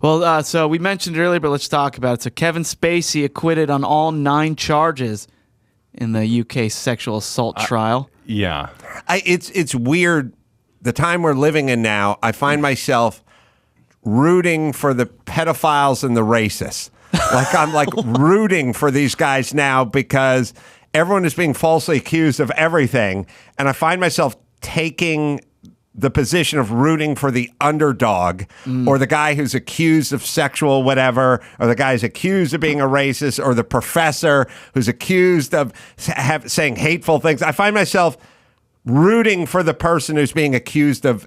Well, so we mentioned it earlier, but let's talk about it. So Kevin Spacey acquitted on all 9 charges in the UK sexual assault trial. Yeah. It's weird. The time we're living in now, I find myself rooting for the pedophiles and the racists. Like I'm like rooting for these guys now because everyone is being falsely accused of everything. And I find myself taking the position of rooting for the underdog or the guy who's accused of sexual whatever, or the guy who's accused of being a racist, or the professor who's accused of saying hateful things. I find myself rooting for the person who's being accused of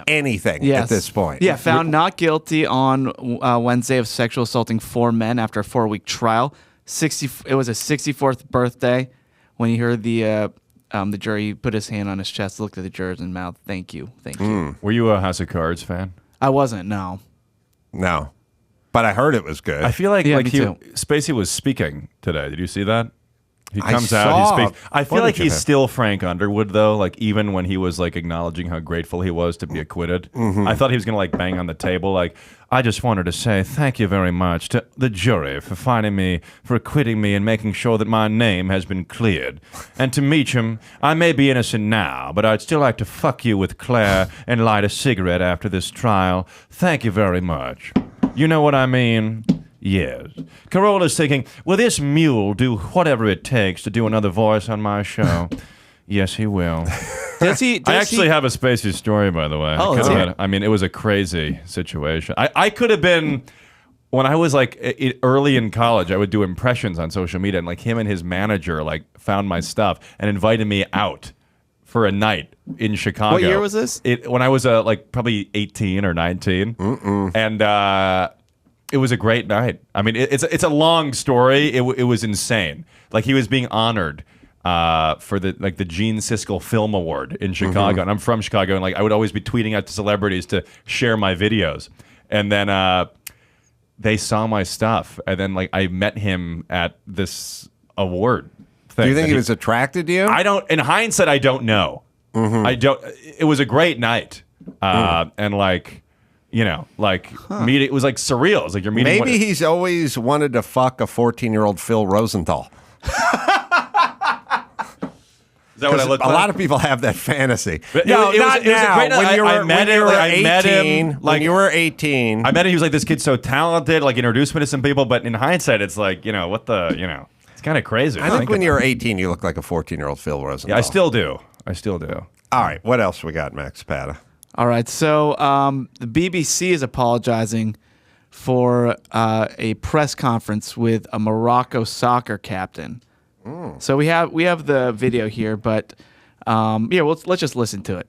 anything at this point. Yeah, found not guilty on Wednesday of sexual assaulting 4 men after a 4-week trial. It was a 64th birthday when he heard the jury put his hand on his chest, looked at the jurors and mouthed, "Thank you, thank you." Were you a House of Cards fan? I wasn't, no. But I heard it was good. I feel like me too. Spacey was speaking today. Did you see that? He comes I out, he saw speaks. I feel like he's still Frank Underwood, though. Like, even when he was like acknowledging how grateful he was to be acquitted, I thought he was gonna like bang on the table, like, "I just wanted to say thank you very much to the jury for finding me, for acquitting me, and making sure that my name has been cleared. And to Meacham, I may be innocent now, but I'd still like to fuck you with Claire and light a cigarette after this trial. Thank you very much. You know what I mean?" Yes. Carolla's thinking, will this mule do whatever it takes to do another voice on my show? Yes, he will. I actually have a Spacey story, by the way. I mean, it was a crazy situation. I could have been, when I was like early in college, I would do impressions on social media, and like him and his manager like found my stuff and invited me out for a night in Chicago. What year was this? When I was like probably 18 or 19. And it was a great night. I mean, it's a long story. It was insane. Like, he was being honored for the Gene Siskel Film Award in Chicago, and I'm from Chicago, and like I would always be tweeting out to celebrities to share my videos, and then they saw my stuff, and then like I met him at this award thing. Do you think he was attracted to you? I don't. In hindsight, I don't know. I don't. It was a great night, and like. You know, like meeting, it was like surreal. It was like you're meeting. Maybe he's always wanted to fuck a 14-year-old Phil Rosenthal. Is that what I look like? A lot of people have that fantasy. But no, it was a great night. When you were 18. I met him. He was like, this kid's so talented. Like, introduced me to some people. But in hindsight, it's like, it's kind of crazy. I think when you were 18, you looked like a 14-year-old Phil Rosenthal. Yeah, I still do. All right, what else we got, Max Pata? All right, so the BBC is apologizing for a press conference with a Morocco soccer captain. So we have the video here, but let's just listen to it.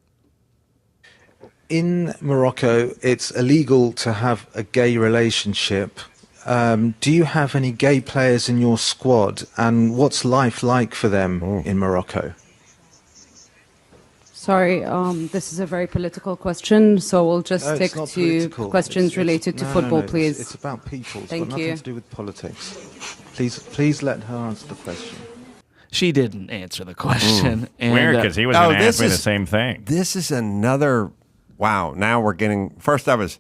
In Morocco, it's illegal to have a gay relationship. Do you have any gay players in your squad, and what's life like for them in Morocco? Sorry, this is a very political question, so we'll just stick to questions related to football, please. It's about people. It's Thank got you. nothing to do with politics. Please let her answer the question. She didn't answer the question. Weird, because he was going to ask me the same thing. This is another. Wow. Now we're getting. First, I was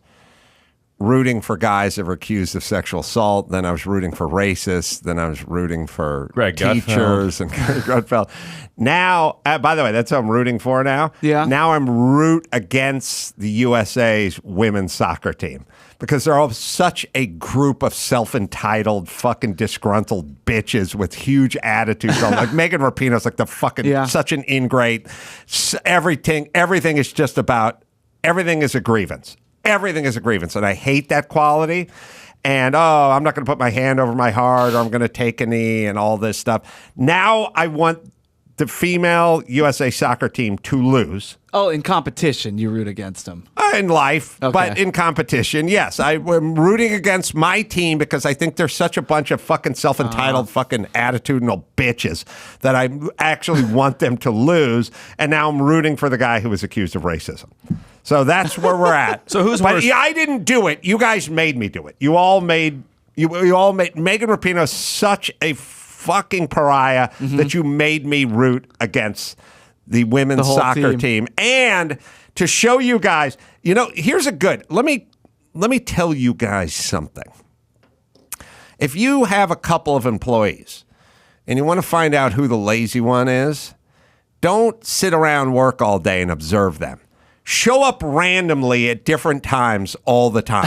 rooting for guys that were accused of sexual assault. Then I was rooting for racists. Then I was rooting for teachers and Gutfeld. Now, by the way, that's what I'm rooting for now. Yeah. Now I'm root against the USA's women's soccer team because they're all such a group of self-entitled, fucking disgruntled bitches with huge attitudes. Like Megan Rapinoe's like the fucking such an ingrate. Everything is just about everything is a grievance. Everything is a grievance, and I hate that quality. And, I'm not going to put my hand over my heart, or I'm going to take a knee and all this stuff. Now I want the female USA soccer team to lose. Oh, in competition, you root against them. In life, but in competition, yes. I'm rooting against my team because I think they're such a bunch of fucking self-entitled, fucking attitudinal bitches that I actually want them to lose. And now I'm rooting for the guy who was accused of racism. So that's where we're at. So who's worse? I didn't do it. You guys made me do it. You all made Megan Rapinoe such a fucking pariah that you made me root against the women's soccer team. And to show you guys, here's a good. Let me let me tell you guys something. If you have a couple of employees and you want to find out who the lazy one is, don't sit around work all day and observe them. Show up randomly at different times all the time.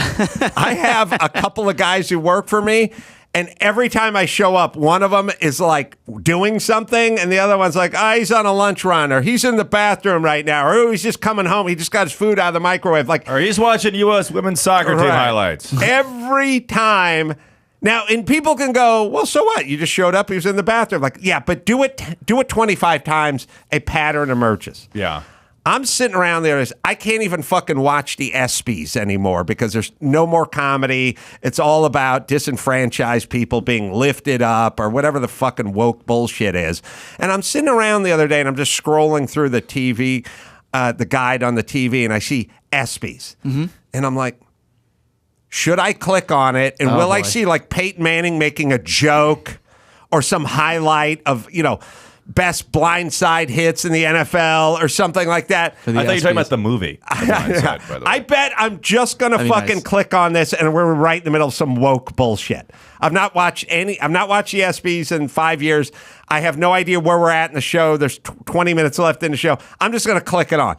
I have a couple of guys who work for me, and every time I show up, one of them is like doing something, and the other one's like, he's on a lunch run, or he's in the bathroom right now, or he's just coming home. He just got his food out of the microwave. Like, or he's watching U.S. women's soccer team highlights. Every time. Now, and people can go, well, so what? You just showed up. He was in the bathroom. Like, yeah, but do it 25 times. A pattern emerges. Yeah. I'm sitting around there. I can't even fucking watch the ESPYs anymore because there's no more comedy. It's all about disenfranchised people being lifted up or whatever the fucking woke bullshit is. And I'm sitting around the other day and I'm just scrolling through the TV, the guide on the TV, and I see ESPYs. Mm-hmm. And I'm like, should I click on it? And will I see like Peyton Manning making a joke or some highlight of, best blindside hits in the NFL or something like that? I thought you were talking about the movie. Blindside, by the way. I bet I'm just going to fucking click on this and we're right in the middle of some woke bullshit. I've not watched the ESPYs in 5 years. I have no idea where we're at in the show. There's 20 minutes left in the show. I'm just going to click it on.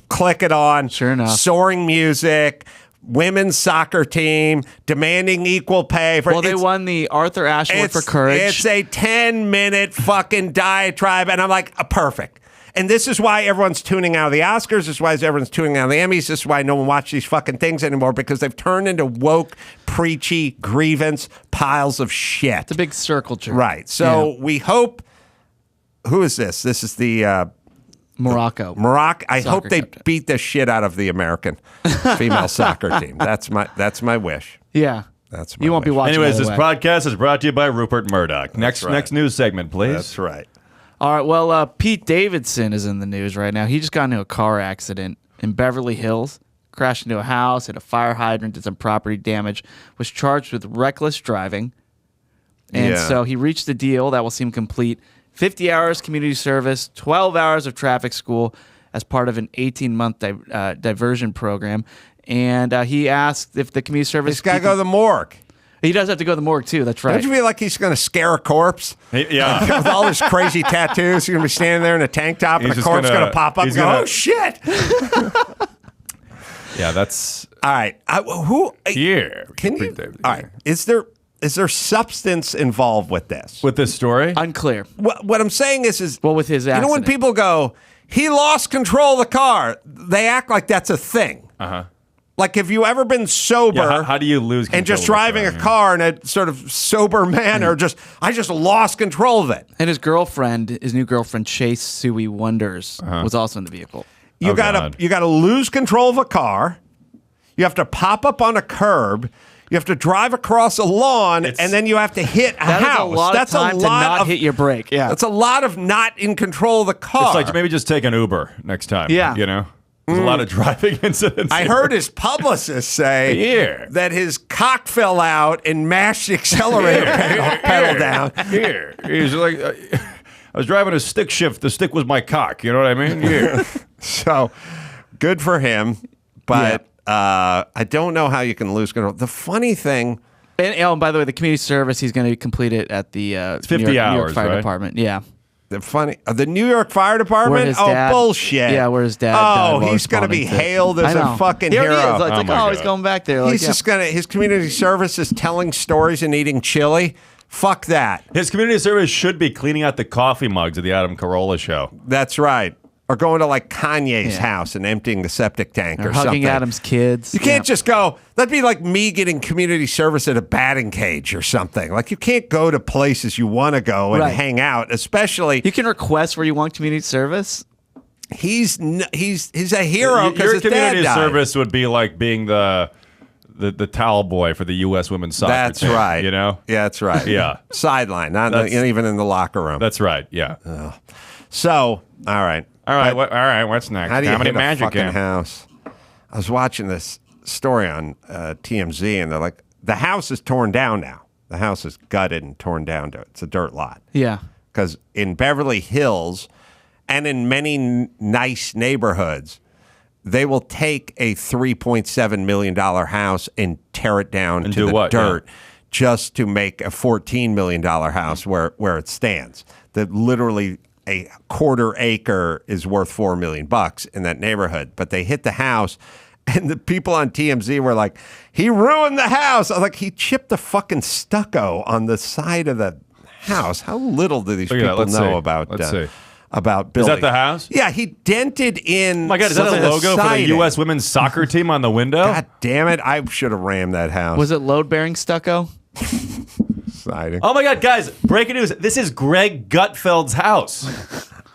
Click it on. Sure enough. Soaring music. Women's soccer team demanding equal pay. They won the Arthur Ashe Award for Courage. It's a 10-minute fucking diatribe, and I'm like, perfect. And this is why everyone's tuning out of the Oscars. This is why everyone's tuning out of the Emmys. This is why no one watches these fucking things anymore, because they've turned into woke, preachy, grievance piles of shit. It's a big circle jerk. Right. So we hope... Who is this? This is the... Morocco. I hope they beat the shit out of the American female soccer team. That's my wish. Yeah. That's my You won't wish. be watching. Anyways, this podcast is brought to you by Rupert Murdoch. Next news segment, please. That's right. All right. Well, Pete Davidson is in the news right now. He just got into a car accident in Beverly Hills, crashed into a house, hit a fire hydrant, did some property damage, was charged with reckless driving. And so he reached a deal that will seem complete. 50 hours community service, 12 hours of traffic school as part of an 18-month diversion program. And he asked if the community service... He's got to go to the morgue. He does have to go to the morgue, too. That's right. Don't you feel like he's going to scare a corpse? Yeah. With all his crazy tattoos, he's going to be standing there in a tank top, and a corpse going to pop up and go, oh, shit. Yeah, that's... All right. Who... Here. Can you... All right. Is there substance involved with this? With this story? Unclear. What I'm saying is well, with his accident. when people go, he lost control of the car, they act like that's a thing. Uh-huh. Like, have you ever been sober? Yeah, how do you lose control and just driving a car in a sort of sober manner? I just lost control of it. And his new girlfriend, Chase Suey Wonders, was also in the vehicle. You gotta lose control of a car. You have to pop up on a curb. You have to drive across a lawn, and then you have to hit a house. That's a lot of time to not hit your brake. Yeah, that's a lot of not in control of the car. It's like maybe just take an Uber next time. Yeah, there's a lot of driving incidents. I heard his publicist say that his cock fell out and mashed the accelerator pedal down. Here, he's like, I was driving a stick shift. The stick was my cock. You know what I mean? Yeah. So good for him, but. I don't know how you can lose control. The funny thing... And by the way, the community service, he's going to complete it at the 50 New hours, York Fire right? Department. Yeah. The New York Fire Department? Bullshit. Yeah, where his dad died he's going to be hailed as a fucking hero. It's he's going back there. He's just going to... His community service is telling stories and eating chili. Fuck that. His community service should be cleaning out the coffee mugs at the Adam Carolla show. That's right. Or going to like Kanye's house and emptying the septic tank or something. Hugging Adam's kids. You can't just go. That'd be like me getting community service at a batting cage or something. Like you can't go to places you want to go and hang out, especially. You can request where you want community service. He's a hero because your community service would be like being the towel boy for the U.S. women's soccer team. Right. Yeah, that's right. Yeah. Sideline, not even in the locker room. That's right. Yeah. So, all right. All right. What's next? How do you Comedy hit Magic a fucking Game. house? I was watching this story on TMZ, and they're like, the house is torn down now. The house is gutted and torn down. It's a dirt lot. Yeah. Because in Beverly Hills and in many nice neighborhoods, they will take a $3.7 million house and tear it down to the dirt just to make a $14 million house where it stands. That literally a quarter acre is worth $4 million in that neighborhood. But they hit the house, and the people on TMZ were like, he ruined the house. I was like, he chipped the fucking stucco on the side of the house. How little do these people know about building? Is that the house? Yeah, he dented in. Oh my God, is that a logo for the U.S. women's soccer team on the window? God damn it! I should have rammed that house. Was it load-bearing stucco? Siding. Oh my God, guys! Breaking news: this is Greg Gutfeld's house.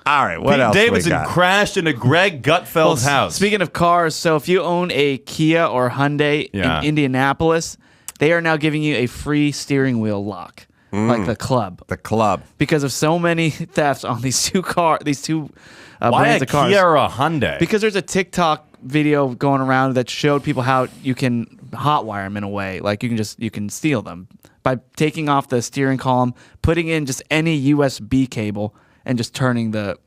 All right, what Pete else? Davidson crashed into Greg Gutfeld's house. Speaking of cars, so if you own a Kia or Hyundai in Indianapolis, they are now giving you a free steering wheel lock. Like the club. The club. Because of so many thefts on these two brands of cars. Kia or a Hyundai? Because there's a TikTok video going around that showed people how you can hotwire them in a way. Like you can steal them by taking off the steering column, putting in just any USB cable, and just turning the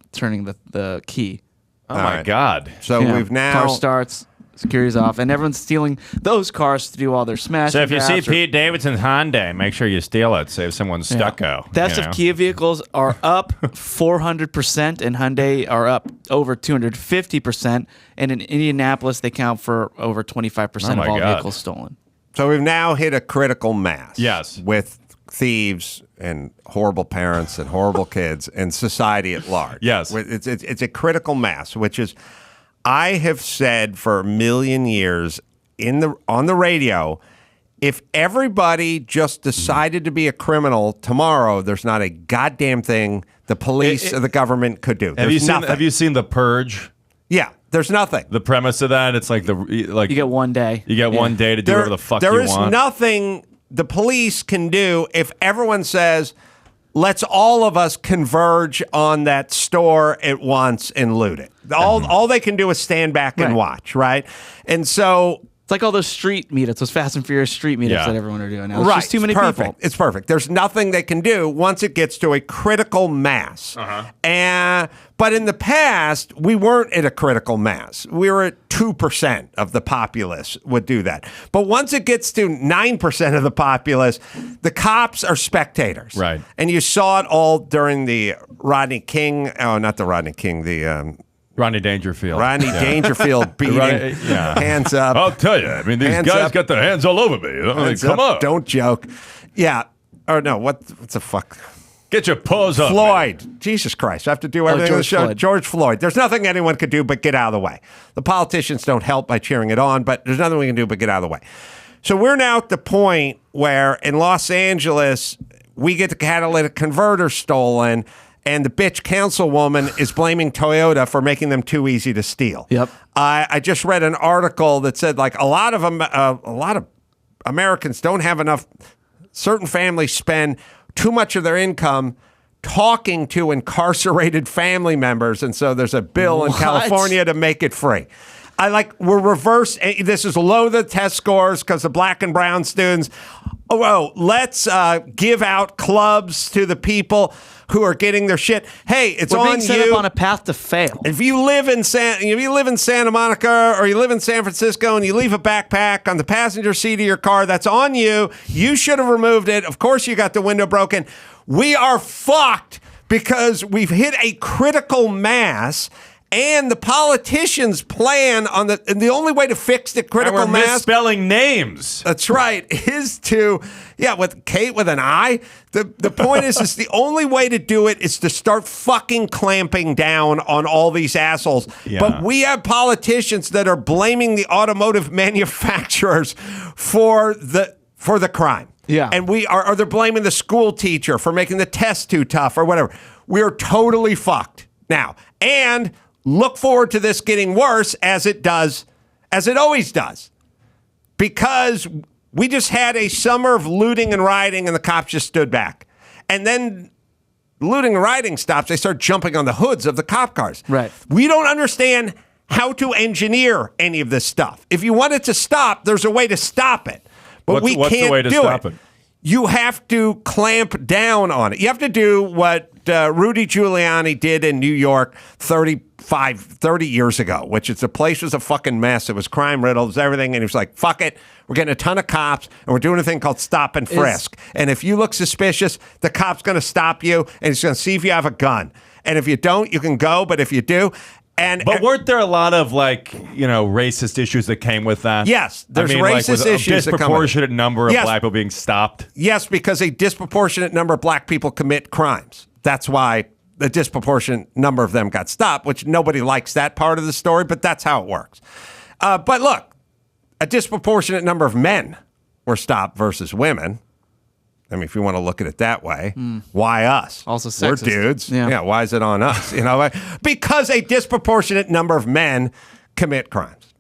key. Oh my God. So we've now car starts. Security's off, and everyone's stealing those cars to do all their smash. So if you see Pete Davidson's Hyundai, make sure you steal it. Save someone's stucco. Thefts of Kia vehicles are up 400%, and Hyundai are up over 250%. And in Indianapolis, they count for over 25% of all vehicles stolen. So we've now hit a critical mass. Yes. With thieves and horrible parents and horrible kids and society at large. Yes. It's a critical mass, which is... I have said for a million years on the radio, if everybody just decided to be a criminal tomorrow, there's not a goddamn thing the police or the government could do. Have you seen The Purge? Yeah, there's nothing. The premise of that, it's like you get one day. You get one day to do whatever the fuck you want. There is nothing the police can do if everyone says, let's all of us converge on that store at once and loot it. All they can do is stand back and watch, right? And so... It's like all those street meetups, those Fast and Furious street meetups that everyone are doing now. It's just too many people. It's perfect. There's nothing they can do once it gets to a critical mass. But in the past, we weren't at a critical mass. We were at 2% of the populace would do that. But once it gets to 9% of the populace, the cops are spectators. Right. And you saw it all during the Rodney King. Oh, not the Rodney King. The... Rodney Dangerfield. Rodney Dangerfield beating hands up. I'll tell you. I mean, these guys got their hands all over me. Come on. Don't joke. Yeah. Or no, what's the fuck? Get your paws up. Floyd. Man. Jesus Christ. I have to do everything on the show. Floyd. George Floyd. There's nothing anyone could do but get out of the way. The politicians don't help by cheering it on, but there's nothing we can do but get out of the way. So we're now at the point where in Los Angeles, we get the catalytic converter stolen, and the bitch councilwoman is blaming Toyota for making them too easy to steal. Yep. I just read an article that said like a lot of Americans don't have enough. Certain families spend too much of their income talking to incarcerated family members, and so there's a bill in California to make it free. We're reverse. This is low the test scores because the black and brown students. Let's give out clubs to the people who are getting their shit. Hey, it's We're on being set you. up on a path to fail. If you live in Santa Monica or you live in San Francisco and you leave a backpack on the passenger seat of your car, that's on you. You should have removed it. Of course, you got the window broken. We are fucked because we've hit a critical mass. And the politicians plan on the only way to fix the critical mass. Misspelling names. That's right. Is to, with Kate with an I. The point is the only way to do it is to start fucking clamping down on all these assholes. Yeah. But we have politicians that are blaming the automotive manufacturers for the crime. Yeah. And they're blaming the school teacher for making the test too tough or whatever. We are totally fucked now. And look forward to this getting worse as it always does. Because we just had a summer of looting and rioting and the cops just stood back. And then looting and rioting stops. They start jumping on the hoods of the cop cars. Right. We don't understand how to engineer any of this stuff. If you want it to stop, there's a way to stop it. But we can't do it. you have to clamp down on it. You have to do what Rudy Giuliani did in New York 30 years ago, which is the place was a fucking mess. It was crime riddled, it was everything. And he was like, fuck it. We're getting a ton of cops and we're doing a thing called stop and frisk. And if you look suspicious, the cop's going to stop you and he's going to see if you have a gun. And if you don't, you can go. But if you do, but weren't there a lot of racist issues that came with that? Yes, there's racist issues. A disproportionate number of black people being stopped. Yes, because a disproportionate number of black people commit crimes. That's why a disproportionate number of them got stopped, which nobody likes that part of the story, but that's how it works. But look, a disproportionate number of men were stopped versus women. I mean, if you want to look at it that way, why us? Also sexist. We're dudes. Yeah, why is it on us? Because a disproportionate number of men commit crimes.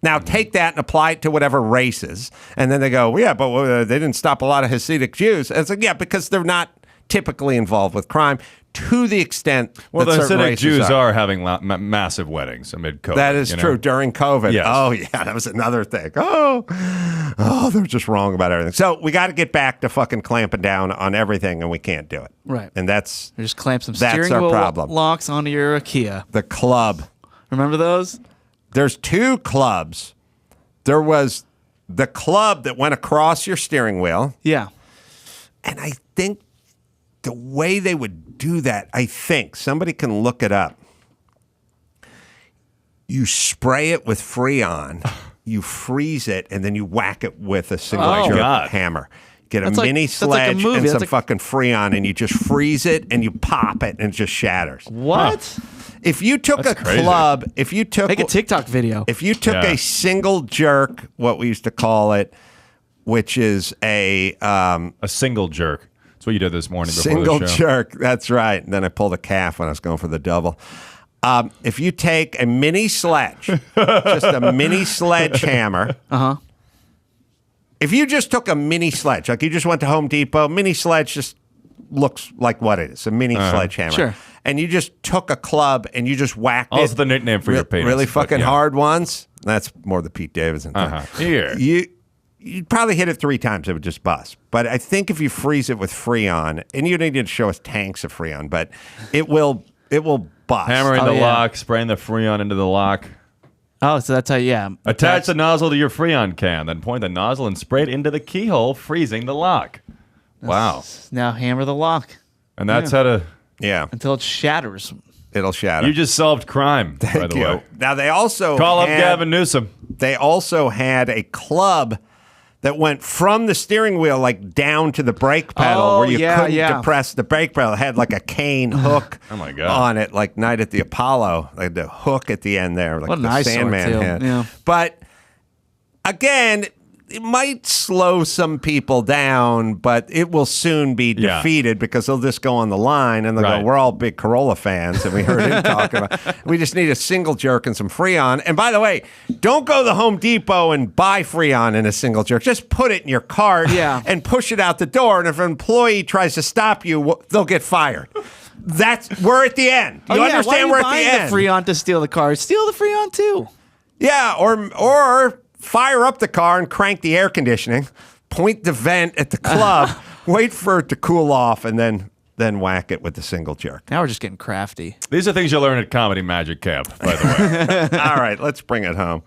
Now, take that and apply it to whatever races, and then they go, well, yeah, but they didn't stop a lot of Hasidic Jews. And it's like, yeah, because they're not typically involved with crime to the extent the certain Hasidic races Jews are having massive weddings amid COVID. That is true during COVID. Yes. Oh, yeah, that was another thing. Oh, they're just wrong about everything. So we got to get back to fucking clamping down on everything, and we can't do it. Right. And that's just clamp some that's steering our wheel problem. Locks onto your Kia. The club. Remember those? There's two clubs. There was the club that went across your steering wheel. Yeah. And I think the way they would do that, I think, somebody can look it up. You spray it with Freon, you freeze it, and then you whack it with a single jerk hammer. Get a mini sledge and some fucking Freon, and you just freeze it, and you pop it, and it just shatters. What? If you took That's a crazy. club, if you took... Make a TikTok video. If you took a single jerk, what we used to call it, which is a single jerk. That's what you did this morning before single the show. jerk. That's right. And then I pulled a calf when I was going for the double. If you take a mini sledge, just a mini sledgehammer. If you just took a mini sledge, like you just went to Home Depot, mini sledge just looks like what it is, a mini sledgehammer. Sure. And you just took a club and you just whacked it. Also the nickname for your penis. Really fucking hard ones. That's more the Pete Davidson thing. Here. You'd probably hit it 3 times, it would just bust. But I think if you freeze it with Freon, and you need to show us tanks of Freon, but it will bust. Hammering the lock, spraying the Freon into the lock. Oh, so that's how, Attach the nozzle to your Freon can, then point the nozzle and spray it into the keyhole, freezing the lock. Wow. Now hammer the lock. And that's how to... Yeah. Until it shatters. It'll shatter. You just solved crime, by the way. Now, they also Call up Gavin Newsom. They also had a club that went from the steering wheel like down to the brake pedal where you couldn't depress the brake pedal. It had like a cane hook on it, like Night at the Apollo, like the hook at the end there, like what the Sandman had. Yeah. But again, it might slow some people down, but it will soon be defeated because they'll just go on the line and they'll go, we're all big Carolla fans, and we heard him talking about we just need a single jerk and some Freon. And by the way, don't go to the Home Depot and buy Freon in a single jerk. Just put it in your cart and push it out the door. And if an employee tries to stop you, they'll get fired. We're at the end. You understand we're at the end. The Freon to steal the car. Steal the Freon too. Yeah, or fire up the car and crank the air conditioning, point the vent at the club, wait for it to cool off, and then whack it with the single jerk. Now we're just getting crafty. These are things you learn at Comedy Magic Camp, by the way. All right, let's bring it home.